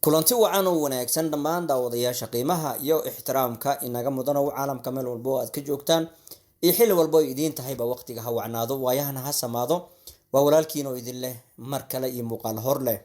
kulanti wacan oo wanaagsan dhammaan daawadayaasha qiimaha iyo ixtiraamka inaga mudan oo caalamka meel walba oo aad ka joogtaan iyo xilli walba oo idiin tahayba waqtiga ha wacnaado waayahana ha samaado waa walaalkiin oo idin leh mar kale iyo muuqaal hor leh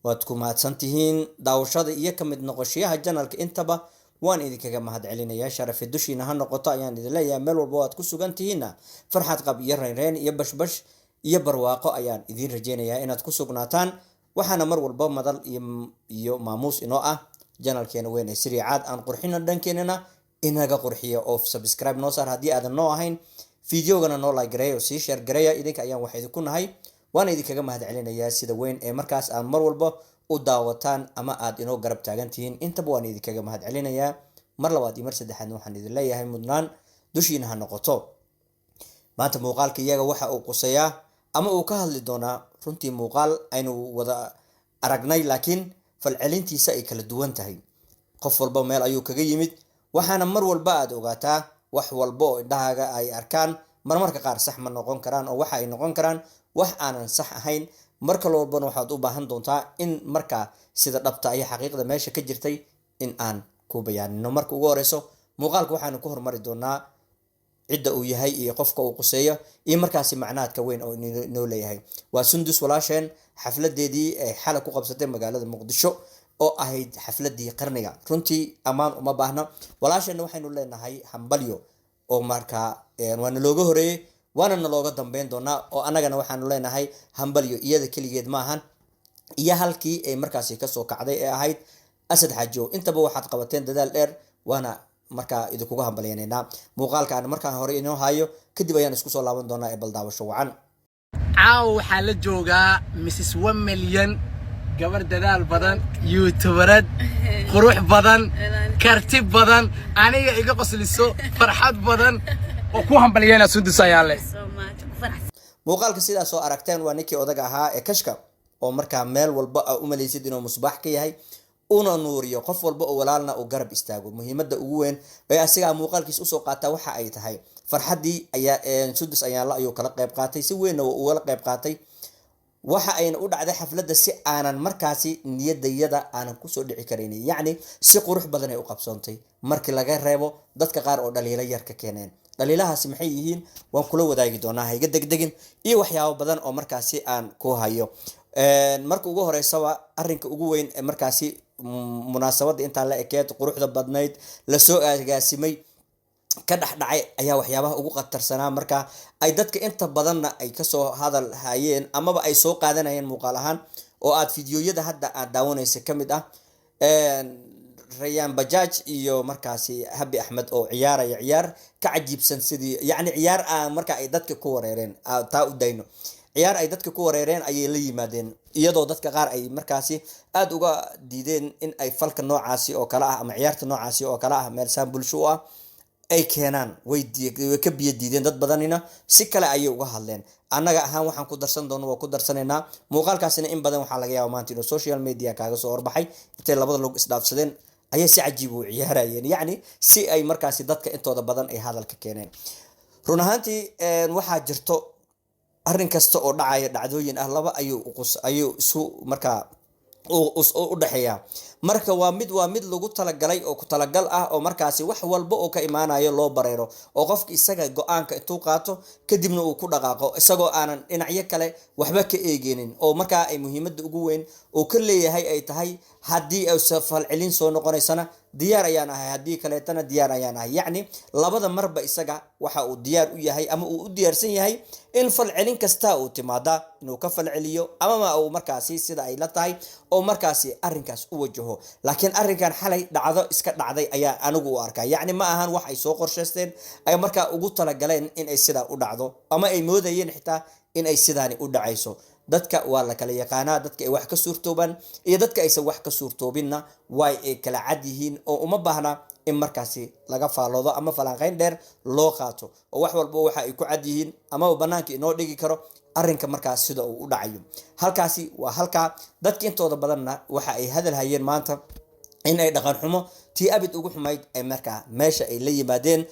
waad ku mahadsantihiin daawashada iyo ka mid noqoshiyaha janalka intaba waan idinkaga mahad celinayaa sharafi dushiina ha noqoto ayaan idin leeyahay meel walba oo aad ku sugan tihiinna farxad qab iyo reynreyn iyo bashbash iyo barwaaqo ayaan idin rajeynayaa inaad ku sugnaataan waxaana mar walba madal iyo maamuus inoo ah janalkeena weyn ee siriicaad aan qurxino dhankeenana inaga qurxiyo oo subscribe noo saar haddii aadan noo ahayn fideogana noo like gareeya oo sii share gareeya idinka ayaan wax idinku nahay waan idinkaga mahad celinayaa sida weyn ee markaas aan mar walba u daawataan ama aad inoo garab taagan tihiin intaba waan idinkaga mahad celinayaa mar labaad iyo mar saddexaadna waxaan idin leeyahay mudnaan dushiina ha noqoto maanta muuqaalka iyaga waxa uu quseeyaa ama uu ka hadli doonaa runtii muuqaal aynu wada aragnay laakiin falcelintiisa ay kala duwan tahay qof walba meel ayuu kaga yimid waxaana mar walba aad ogaataa wax walba oo indhahaaga ay arkaan marmarka qaar sax ma noqon karaan oo waxa ay noqon karaan wax aanan sax ahayn marka walbana waxaad u baahan doontaa in markaa sida dhabta iyo xaqiiqda meesha ka jirtay in aan ku bayaanino marka ugu horeyso muuqaalka waxaanu ku hormari doonaa cidda uu yahay iyo qofka uu quseeyo iyo markaasi macnaadka weyn oo inoo leeyahay waa Sundus walaasheen xafladeedii ay xalay ku qabsatay magaalada Muqdisho oo ahayd xafladii qarniga runtii amaan uma baahna walaasheen waxaynu leenahay hambalyo oo markaa waana looga horeeyay waana looga dambeyn doonaa oo anagana waxaanu leenahay hambalyo iyada kaligeed maahan iyo halkii ay markaasi kasoo kacday ee ahayd asad xajo intaba waxaad qabateen dadaal dheer waana markaa idinkuga hambalyeynaa muuqaalka aan markaa hore inoo hayo kadib ayaan isku soo laaban doonaa ee baldaawasho wacan caaw waxaa la joogaa Mrs. 1 milyan gabar dadaal badan youtuberad qurux badan karti badan aniga iga qosliso farxad badan oo ku hambalyeena Sundus ayaa leh muuqaalka sidaas oo aragteen waa ninkii odaga ahaa ee kashka oo markaa meel walba u maleysid inuu musbaax ka yahay una nuuriyo qof walba oo walaalna uu garab istaago muhiimada ugu weyn ee asiga muuqaalkiisa usoo qaata waxa ay tahay farxadii ayaa Sundus ayaa la ayuu kala qayb qaatay si weyn oo uu la qayb qaatay waxa ayna u dhacday xafladda si aanan markaasi niyadayada aanan ku soo dhici karin yacni si qurux badan ay u qabsoontay markii laga reebo dadka qaar oo dhaliilo yar ka keeneen dhaliilahaasi maxay yihiin waan kula wadaagi doonaa hayga degdegin iyo waxyaabo badan oo markaasi aan ku hayo marka ugu horeysaba arrinka ugu weyn ee markaasi munaasabada inta la ekeed quruxda badnayd la soo agaasimay ka dhaxdhacay ayaa waxyaabaha ugu qatarsanaa marka ay dadka inta badanna ay kasoo hadal hayeen amaba ay soo qaadanayeen muuqaal ahaan oo aad fiidiyoyada hadda aad daawanaysa kamid ah Rayaan Bajaaj iyo markaasi Habi Ahmed oo ciyaaraya ciyaar ka cajiibsan sidii yacni ciyaar marka ay dadka ku wareereen taa u dayno ciyaar ay dadka ku wareereen ayay la yimaadeen iyadoo dadka qaar ay markaasi aad uga diideen in ay falka noocaasi oo kala ah ama ciyaarta noocaasi oo kala ah meel saan bulsho ah ay keenaan way ka biyo diideen dad badanina si kale ayay uga hadleen annaga ahaan waxaan ku darsan doonaa waa ku darsanaynaa muuqaalkaasina in badan waxaa laga yaabaa maanta inuu social media kaaga soo horbaxay intay labada log isdhaafsadeen ayay si cajiib u ciyaarayeen yacni si ay markaasi dadka intooda badan ay hadalka keeneen run ahaantii waxaa jirto arrin kasta oo dhacaya dhacdooyin ah laba ayuu isu markaa u dhaxeeya marka waa mid lagu talagalay oo ku talagal ah oo markaasi wax walba oo ka imaanayo loo bareero oo qofka isaga go'aanka intuu qaato kadibna uu ku dhaqaaqo isagoo aanan dhinacyo kale waxba ka eegeenin oo markaa ay muhiimada ugu weyn oo ka leeyahay ay tahay haddii ay falcelin soo noqonaysana diyaar ayaan ahay haddii kaleetana diyaar ayaan ahay yacni labada marba isaga waxa uu diyaar u yahay ama uu u diyaarsan yahay in falcelin kasta uu timaada inuu ka falceliyo ama uu markaasi sida ay la tahay oo markaasi arrinkaas u wajaho laakiin arrinkan xalay dhacdo iska dhacday ayaa anigu u arkaa yacni ma ahan wax ay soo qorsheysteen ay markaa ugu talagaleen in ay sidaa u dhacdo ama ay moodayeen xitaa in ay sidaani u dhacayso dadka waa la kala yaqaanaa dadka ay wax ka suurtoobaan iyo dadka aysan wax ka suurtoobinna way ay kala cad yihiin oo uma baahna in markaasi laga faaloodo ama falanqayn dheer loo qaato oo wax walba waxa ay ku cad yihiin ama banaanka inoo dhigi karo arrinka markaas sida uu u dhacayo halkaasi waa halka dadka intooda badanna waxa ay hadal hayeen maanta in ay dhaqan xumo tii abid ugu xumayd ay markaa meesha ay la yimaadeen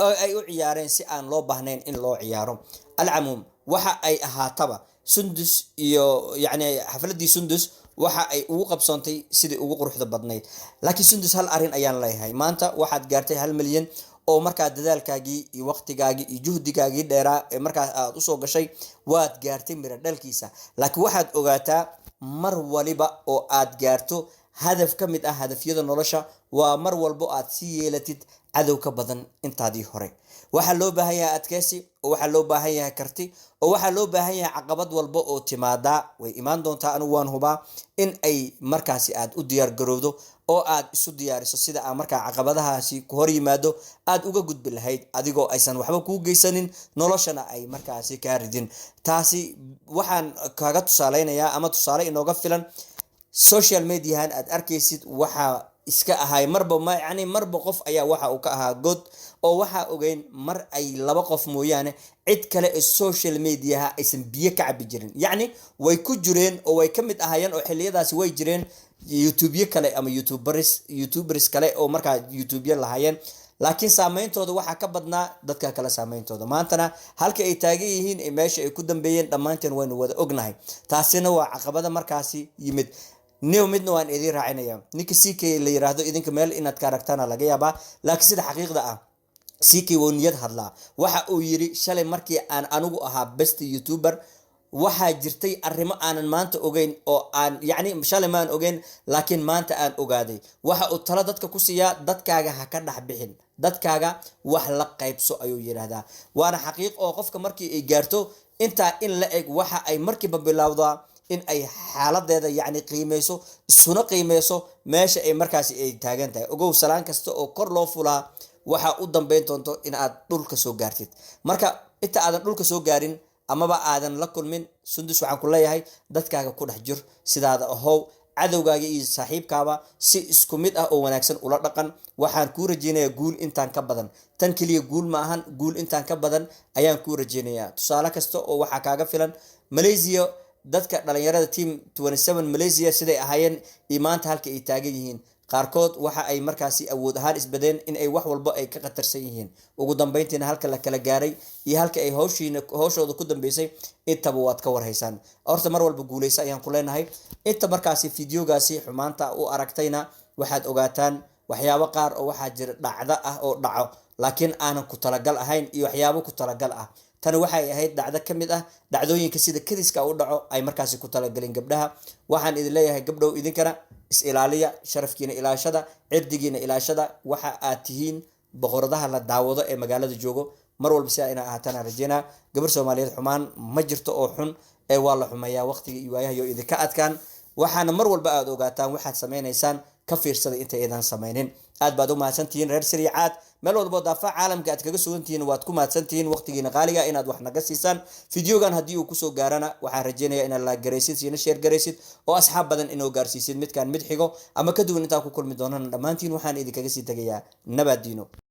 oo ay u ciyaareen si aan loo baahnayn in loo ciyaaro. Alcamuum waxa ay ahaataba Sundus iyo yacni xafladii Sundus waxa ay ugu qabsoontay sidii ugu quruxda badnayd. Laakiin Sundus hal arin ayaan leeyahay, maanta waxaad gaartay 1 milyan oo markaa dadaalkaagii iyo waqtigaagii iyo juhdigaagii dheeraa ee markaas aad u soo gashay waad gaartay miro dhalkiisa. Laakiin waxaad ogaataa mar waliba oo aad gaarto hadaf ka mid ah hadafyada nolosha waa mar walbo aad si yeelatid cadow ka badan intaadii hore. waxaa loo baahan yahay adkeysi, oo waxaa loo baahan yahay karti, oo waxaa loo baahan yahay caqabad walba oo timaada way imaan doontaa. anigu waan hubaa in ay markaasi aad u diyaar garowdo oo aad isu diyaariso sida aad markaa caqabadahaasi ku hor yimaado aad uga gudbi lahayd adigoo aysan waxba kuu geysanin, noloshana ay markaasi kaa ridin. taasi waxaan kaga tusaaleynayaa ama tusaale inooga filan social mediahan aad arkaysid waxaa iska ahay marba yani marba qof ayaa waxa uu ka ahaa god, oo waxaa ogeyn mar ay 2 qof mooyaane cid kale ee social mediaha aysan biyo ka cabi jirin. yacni way ku jireen oo way ka mid ahaayeen oo xilliyadaasi way jireen youtube kale ama youtubers kale oo markaa youtube lahaayeen, laakiin saameyntooda waxaa ka badnaa dadka kale saameyntooda. maantana halka ay taagan yihiin ee meesha ay ku dambeeyeen dhammaanteen waynu wada ognahay. taasina waa caqabada markaasi yimid. midna waan idin raacinaya ninka CK la yiraahdo, idinka meel inaad ka aragtaan laga yaabaa, laakiin sida xaqiiqda ah CK wuu niyad hadlaa. waxa uu yiri shalay markii aan anigu ahaa best youtuber waxaa jirtay arrimo aanan maanta ogeyn oo aan yacni shalay maan ogeyn laakiin maanta aan ogaaday. waxa uu talo dadka ku siiyaa dadkaaga ha ka dhex bixin, dadkaaga wax la qaybso ayuu yiraahdaa. waana xaqiiq oo qofka markii ay gaarto intaa in la eg waxa ay markiiba bilowdaa in ay xaaladeeda yacni qiimeyso, isuna qiimeyso meesha ay markaasi ay taagan tahay. ogow salaan kasta oo kor loo fulaa waxa u dambeyn doonto in aad dhulka soo gaartid. marka inta aadan dhulka soo gaarin amaba aadan la kulmin Sundus waxaan ku leeyahay dadkaaga ku dhex jir, sidaada ahow, cadowgaaga iyo saaxiibkaaba si isku mid ah oo wanaagsan ula dhaqan. waxaan kuu rajeynayaa guul intaan ka badan. tan keliya guul ma ahan, guul intaan ka badan ayaan kuu rajeynayaa. tusaale kasta oo waxaa kaaga filan Malaysia, dadka dhalinyarada team 27 Malaysia siday ahaayeen iyo maanta halka ay taagan yihiin. qaarkood waxa ay markaasi awood ahaan isbadeen in ay wax walba ay ka qatarsan yihiin. ugu dambeyntiina halka la kala gaaray iyo halka ay hawshooda ku dambeysay intaba waad ka warhaysaan. horta mar walba guuleysa ayaan ku leenahay. inta markaasi fiidiyogaasi xumaanta u aragtayna waxaad ogaataan waxyaabo qaar oo waxaa jira dhacdo ah oo dhaco laakiin aanan ku talagal ahayn iyo waxyaabo ku talagal ah. tani waxay ahayd dhacdo ka mid ah dhacdooyinka sida kadiska u dhaco ay markaasi ku talagalin gabdhaha. waxaan idin leeyahay gabdhow idinkana is ilaaliya, sharafkiina ilaashada, cirdigiina ilaashada. waxa aad tihiin boqoradaha la daawado ee magaalada joogo. mar walba sidaa ina ahaataan rajeynaa. gabar Soomaaliyeed xumaan ma jirto oo xun ee waa la xumeeyaa waqtiga iyo waayaha iyo idinka adkaan. waxaana mar walba aad ogaataan waxaad sameynaysaan ka fiirsada inta aydan sameynin. aad baad u mahadsantihiin reer Siriicaad, meel walbo daafaca caalamka aad kaga sugantihiin waad ku mahadsantihiin waqtigiina qaaliga inaad wax naga siisaan. fiidiyogan haddii uu kusoo gaarana waxaan rajeynayaa inaad la garaysid, siina share garaysid oo asxaab badan inoo gaarsiisid midkaan mid xigo ama ka duwan intaan ku kulmi doonana. dhammaantiin waxaan idinkaga sii tagayaa nabad diino.